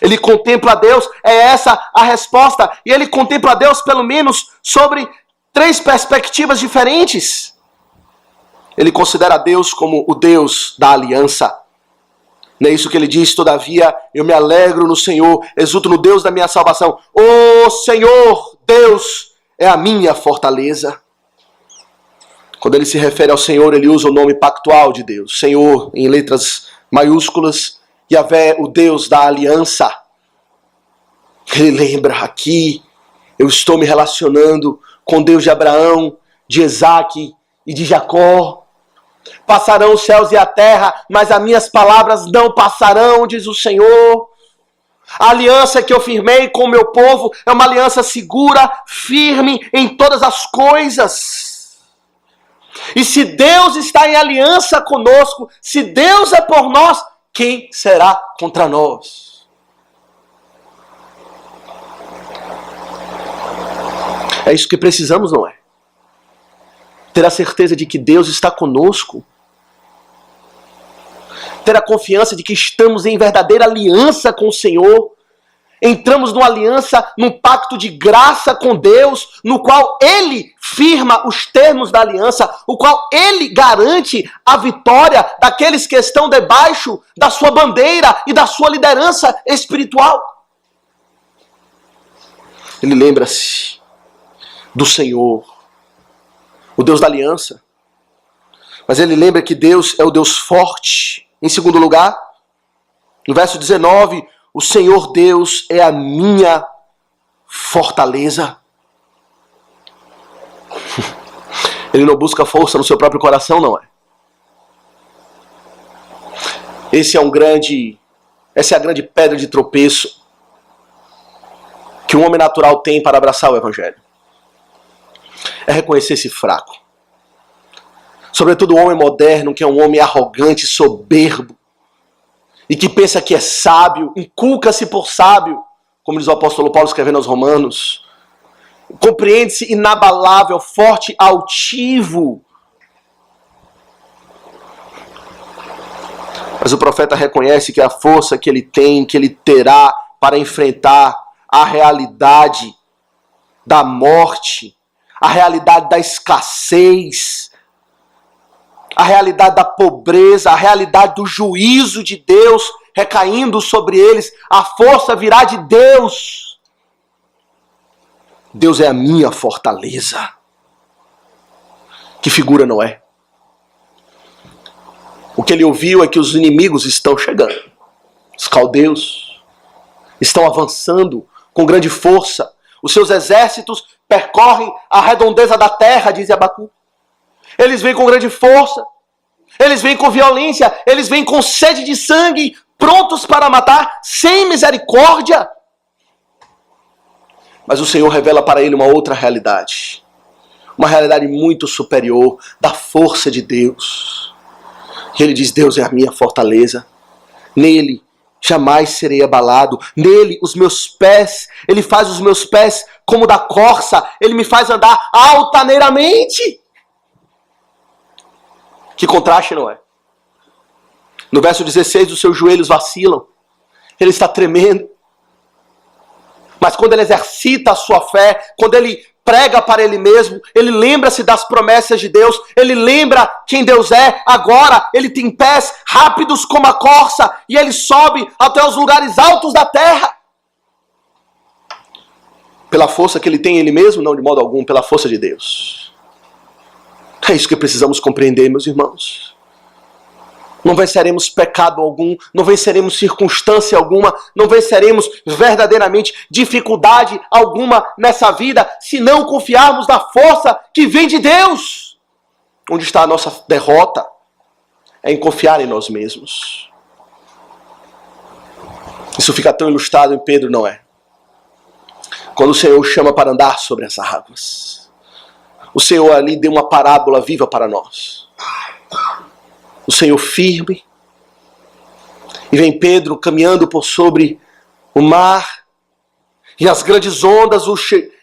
Ele contempla Deus, é essa a resposta, e ele contempla Deus pelo menos sobre 3 perspectivas diferentes. Ele considera Deus como o Deus da aliança. Não é isso que ele diz? Todavia, eu me alegro no Senhor, exulto no Deus da minha salvação. O Senhor, Deus, é a minha fortaleza. Quando ele se refere ao Senhor, ele usa o nome pactual de Deus. Senhor, em letras maiúsculas, Yahvé, o Deus da aliança. Ele lembra aqui, eu estou me relacionando com Deus de Abraão, de Isaque e de Jacó. Passarão os céus e a terra, mas as minhas palavras não passarão, diz o Senhor. A aliança que eu firmei com o meu povo é uma aliança segura, firme em todas as coisas. E se Deus está em aliança conosco, se Deus é por nós, quem será contra nós? É isso que precisamos, não é? Ter a certeza de que Deus está conosco. Ter a confiança de que estamos em verdadeira aliança com o Senhor. Entramos numa aliança, num pacto de graça com Deus, no qual Ele firma os termos da aliança, o qual Ele garante a vitória daqueles que estão debaixo da sua bandeira e da sua liderança espiritual. Ele lembra-se do Senhor, o Deus da aliança. Mas ele lembra que Deus é o Deus forte. Em segundo lugar, no verso 19, o Senhor Deus é a minha fortaleza. Ele não busca força no seu próprio coração, não é? Essa é a grande pedra de tropeço que um homem natural tem para abraçar o Evangelho. É reconhecer-se fraco. Sobretudo o homem moderno, que é um homem arrogante, soberbo, e que pensa que é sábio, inculca-se por sábio, como diz o apóstolo Paulo escrevendo aos Romanos. Compreende-se inabalável, forte, altivo. Mas o profeta reconhece que a força que ele tem, que ele terá para enfrentar a realidade da morte, a realidade da escassez, a realidade da pobreza, a realidade do juízo de Deus recaindo sobre eles, a força virá de Deus. Deus é a minha fortaleza. Que figura, não é? O que ele ouviu é que os inimigos estão chegando. Os caldeus estão avançando com grande força. Os seus exércitos percorrem a redondeza da terra, diz Abacuque. Eles vêm com grande força, eles vêm com violência, eles vêm com sede de sangue, prontos para matar, sem misericórdia. Mas o Senhor revela para ele uma outra realidade. Uma realidade muito superior da força de Deus. E ele diz: Deus é a minha fortaleza. Nele jamais serei abalado. Nele os meus pés, ele faz os meus pés como da corça. Ele me faz andar altaneiramente. Que contraste, não é? No verso 16, os seus joelhos vacilam. Ele está tremendo. Mas quando ele exercita a sua fé, quando ele prega para ele mesmo, ele lembra-se das promessas de Deus, ele lembra quem Deus é. Agora ele tem pés rápidos como a corça e ele sobe até os lugares altos da terra. Pela força que ele tem em ele mesmo? Não, de modo algum, pela força de Deus. É isso que precisamos compreender, meus irmãos. Não venceremos pecado algum, não venceremos circunstância alguma, não venceremos verdadeiramente dificuldade alguma nessa vida, se não confiarmos na força que vem de Deus. Onde está a nossa derrota? É em confiar em nós mesmos. Isso fica tão ilustrado em Pedro, não é? Quando o Senhor chama para andar sobre as águas. O Senhor ali deu uma parábola viva para nós. O Senhor firme. E vem Pedro caminhando por sobre o mar. E as grandes ondas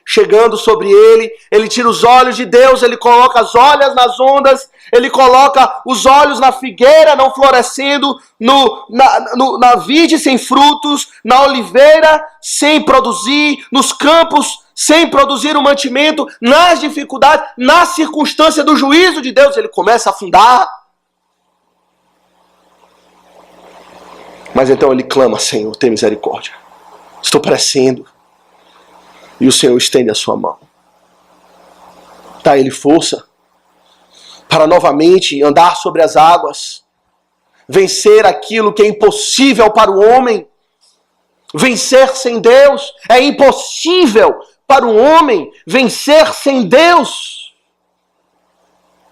chegando sobre ele. Ele tira os olhos de Deus. Ele coloca as olhas nas ondas. Ele coloca os olhos na figueira não florescendo. Na vide sem frutos. Na oliveira sem produzir. Nos campos sem produzir o mantimento. Nas dificuldades. Na circunstância do juízo de Deus. Ele começa a afundar. Mas então ele clama: Senhor, tem misericórdia. Estou perecendo. E o Senhor estende a sua mão. Dá a ele força para novamente andar sobre as águas. Vencer aquilo que é impossível para o homem. Vencer sem Deus. É impossível para o homem vencer sem Deus.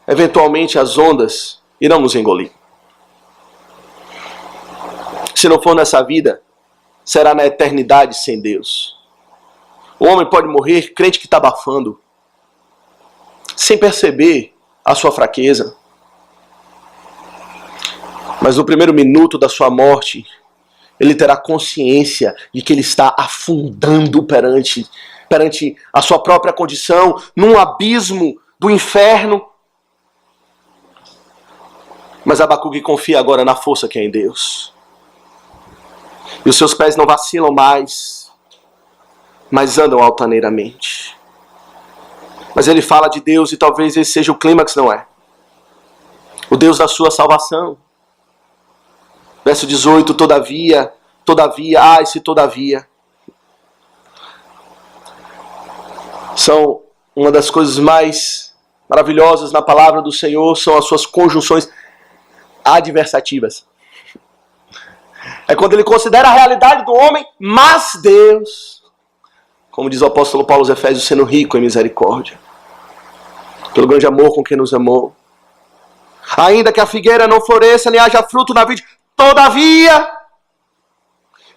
Eventualmente as ondas irão nos engolir. Se não for nessa vida, será na eternidade sem Deus. O homem pode morrer crente que está abafando, sem perceber a sua fraqueza. Mas no primeiro minuto da sua morte, ele terá consciência de que ele está afundando perante a sua própria condição, num abismo do inferno. Mas Abacuque confia agora na força que é em Deus. E os seus pés não vacilam mais, mas andam altaneiramente. Mas ele fala de Deus e talvez esse seja o clímax, não é? O Deus da sua salvação. Verso 18, todavia, esse todavia. São uma das coisas mais maravilhosas na palavra do Senhor, são as suas conjunções adversativas. É quando ele considera a realidade do homem, mas Deus, como diz o apóstolo Paulo aos Efésios, sendo rico em misericórdia, pelo grande amor com que nos amou. Ainda que a figueira não floresça, nem haja fruto na vide, todavia,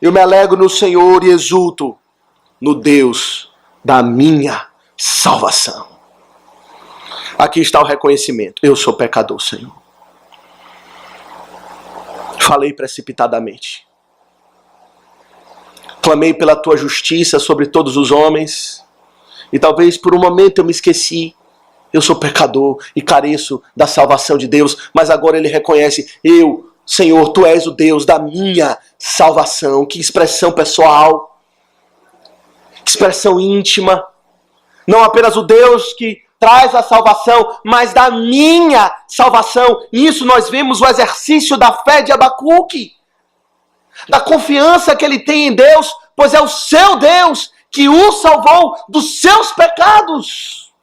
eu me alegro no Senhor e exulto no Deus da minha salvação. Aqui está o reconhecimento. Eu sou pecador, Senhor. Falei precipitadamente. Clamei pela tua justiça sobre todos os homens. E talvez por um momento eu me esqueci. Eu sou pecador e careço da salvação de Deus. Mas agora ele reconhece: eu, Senhor, tu és o Deus da minha salvação. Que expressão pessoal. Que expressão íntima. Não apenas o Deus que traz a salvação, mas da minha salvação. Nisso nós vemos o exercício da fé de Abacuque. Da confiança que ele tem em Deus, pois é o seu Deus que o salvou dos seus pecados.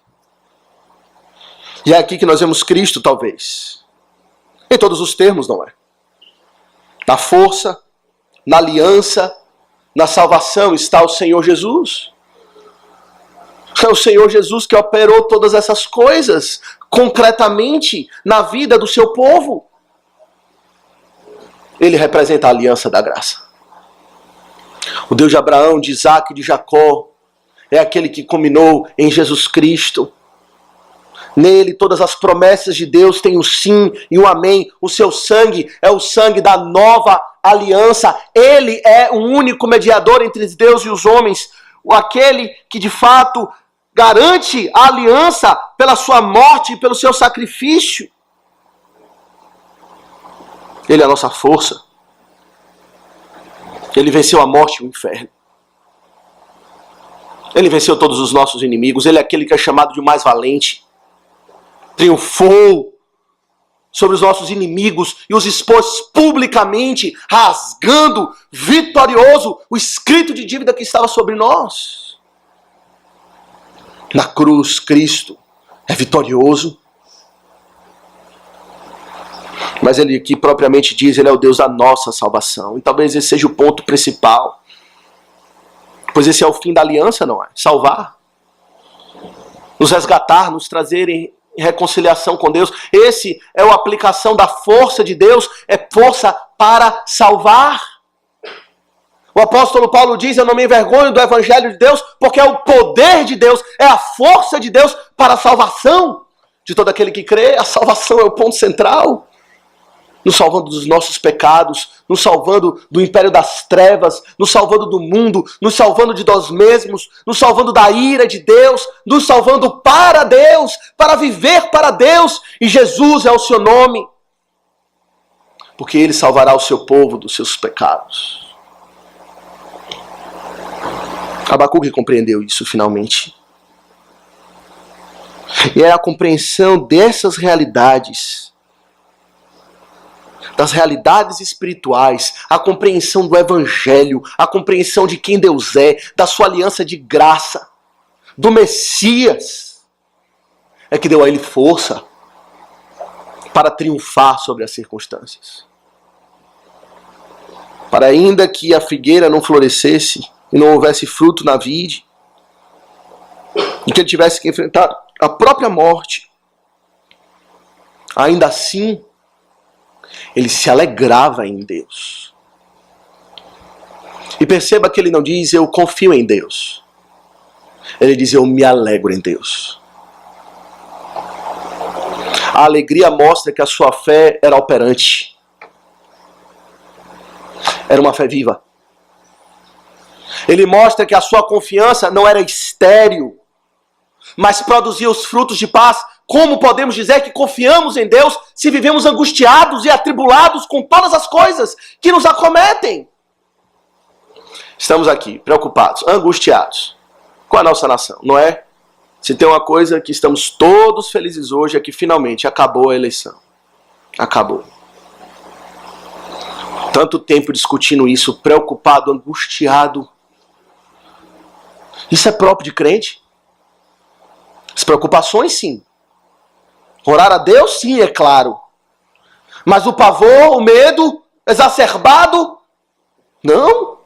E é aqui que nós vemos Cristo, talvez. Em todos os termos, não é? Na força, na aliança, na salvação está o Senhor Jesus. É o Senhor Jesus que operou todas essas coisas concretamente na vida do seu povo. Ele representa a aliança da graça. O Deus de Abraão, de Isaac e de Jacó é aquele que culminou em Jesus Cristo. Nele todas as promessas de Deus têm o sim e o amém. O seu sangue é o sangue da nova aliança. Ele é o único mediador entre Deus e os homens. Aquele que de fato garante a aliança pela sua morte e pelo seu sacrifício. Ele é a nossa força. Ele venceu a morte e o inferno. Ele venceu todos os nossos inimigos. Ele é aquele que é chamado de mais valente. Triunfou sobre os nossos inimigos e os expôs publicamente, rasgando, vitorioso, o escrito de dívida que estava sobre nós. Na cruz, Cristo é vitorioso. Mas ele aqui propriamente diz, ele é o Deus da nossa salvação. E talvez esse seja o ponto principal. Pois esse é o fim da aliança, não é? Salvar. Nos resgatar, nos trazer em reconciliação com Deus. Esse é a aplicação da força de Deus, é força para salvar. O apóstolo Paulo diz, eu não me envergonho do evangelho de Deus, porque é o poder de Deus, é a força de Deus para a salvação de todo aquele que crê. A salvação é o ponto central. Nos salvando dos nossos pecados, nos salvando do império das trevas, nos salvando do mundo, nos salvando de nós mesmos, nos salvando da ira de Deus, nos salvando para Deus, para viver para Deus, e Jesus é o seu nome, porque Ele salvará o seu povo dos seus pecados. Abacuque compreendeu isso finalmente. E é a compreensão dessas realidades, das realidades espirituais, a compreensão do Evangelho, a compreensão de quem Deus é, da sua aliança de graça, do Messias, é que deu a ele força para triunfar sobre as circunstâncias. Para ainda que a figueira não florescesse e não houvesse fruto na vide, e que ele tivesse que enfrentar a própria morte, ainda assim, ele se alegrava em Deus. E perceba que ele não diz, eu confio em Deus. Ele diz, eu me alegro em Deus. A alegria mostra que a sua fé era operante. Era uma fé viva. Ele mostra que a sua confiança não era estéril, mas produzia os frutos de paz. Como podemos dizer que confiamos em Deus se vivemos angustiados e atribulados com todas as coisas que nos acometem? Estamos aqui preocupados, angustiados com a nossa nação, não é? Se tem uma coisa que estamos todos felizes hoje é que finalmente acabou a eleição. Acabou. Tanto tempo discutindo isso, preocupado, angustiado. Isso é próprio de crente? As preocupações, sim. Orar a Deus, sim, é claro. Mas o pavor, o medo exacerbado, não.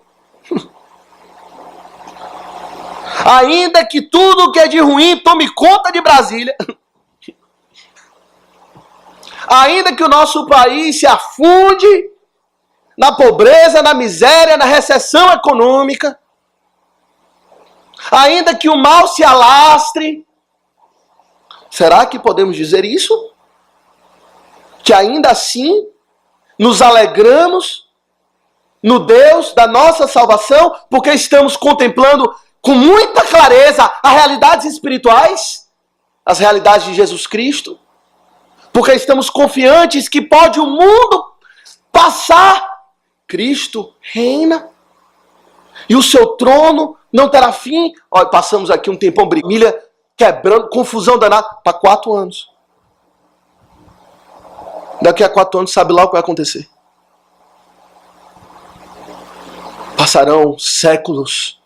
Ainda que tudo que é de ruim tome conta de Brasília. Ainda que o nosso país se afunde na pobreza, na miséria, na recessão econômica. Ainda que o mal se alastre. Será que podemos dizer isso? Que ainda assim nos alegramos no Deus da nossa salvação, porque estamos contemplando com muita clareza as realidades espirituais, as realidades de Jesus Cristo, porque estamos confiantes que pode o mundo passar, Cristo reina e o seu trono não terá fim. Olha, passamos aqui um tempão briguilha, quebrando, confusão danada, para 4 anos. Daqui a 4 anos, sabe lá o que vai acontecer. Passarão séculos.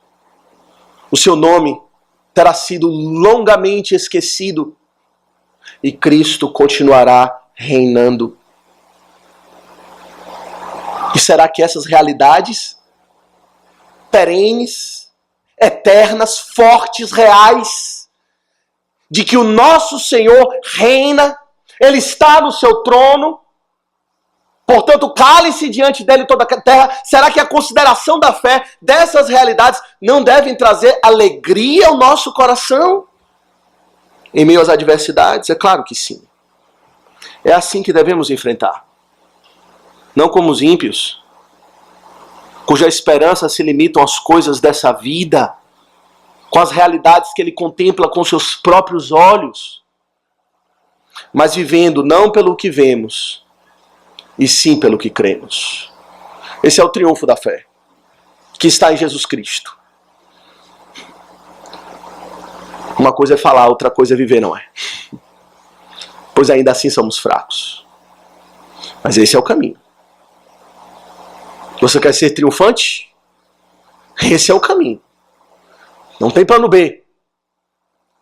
O seu nome terá sido longamente esquecido. E Cristo continuará reinando. E será que essas realidades perenes, eternas, fortes, reais, de que o nosso Senhor reina, Ele está no seu trono, portanto cale-se diante dele toda a terra, será que a consideração da fé dessas realidades não devem trazer alegria ao nosso coração? Em meio às adversidades? É claro que sim. É assim que devemos enfrentar. Não como os ímpios, cuja esperança se limitam às coisas dessa vida, com as realidades que ele contempla com seus próprios olhos, mas vivendo não pelo que vemos, e sim pelo que cremos. Esse é o triunfo da fé, que está em Jesus Cristo. Uma coisa é falar, outra coisa é viver, não é? Pois ainda assim somos fracos. Mas esse é o caminho. Você quer ser triunfante? Esse é o caminho. Não tem plano B.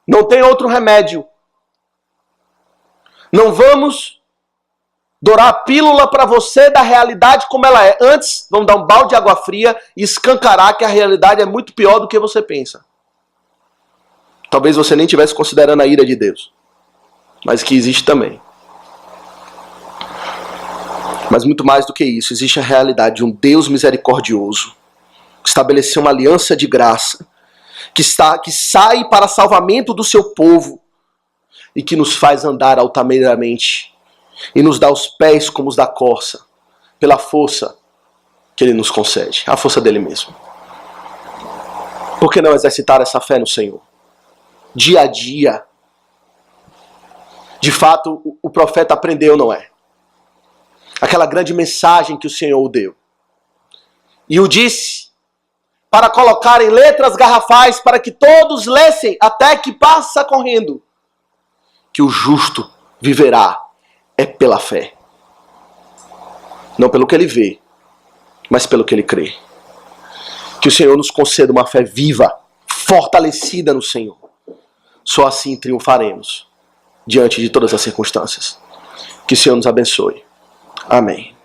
Não tem outro remédio. Não vamos dourar a pílula para você da realidade como ela é. Antes, vamos dar um balde de água fria e escancarar que a realidade é muito pior do que você pensa. Talvez você nem estivesse considerando a ira de Deus, mas que existe também. Mas muito mais do que isso, existe a realidade de um Deus misericordioso, que estabeleceu uma aliança de graça, que sai para salvamento do seu povo e que nos faz andar altaneiramente e nos dá os pés como os da corça, pela força que Ele nos concede, a força dele mesmo. Por que não exercitar essa fé no Senhor? Dia a dia. De fato, o profeta aprendeu, não é? Aquela grande mensagem que o Senhor deu. E o disse para colocar em letras garrafais para que todos lessem até que passa correndo. Que o justo viverá é pela fé. Não pelo que ele vê, mas pelo que ele crê. Que o Senhor nos conceda uma fé viva, fortalecida no Senhor. Só assim triunfaremos diante de todas as circunstâncias. Que o Senhor nos abençoe. Amém.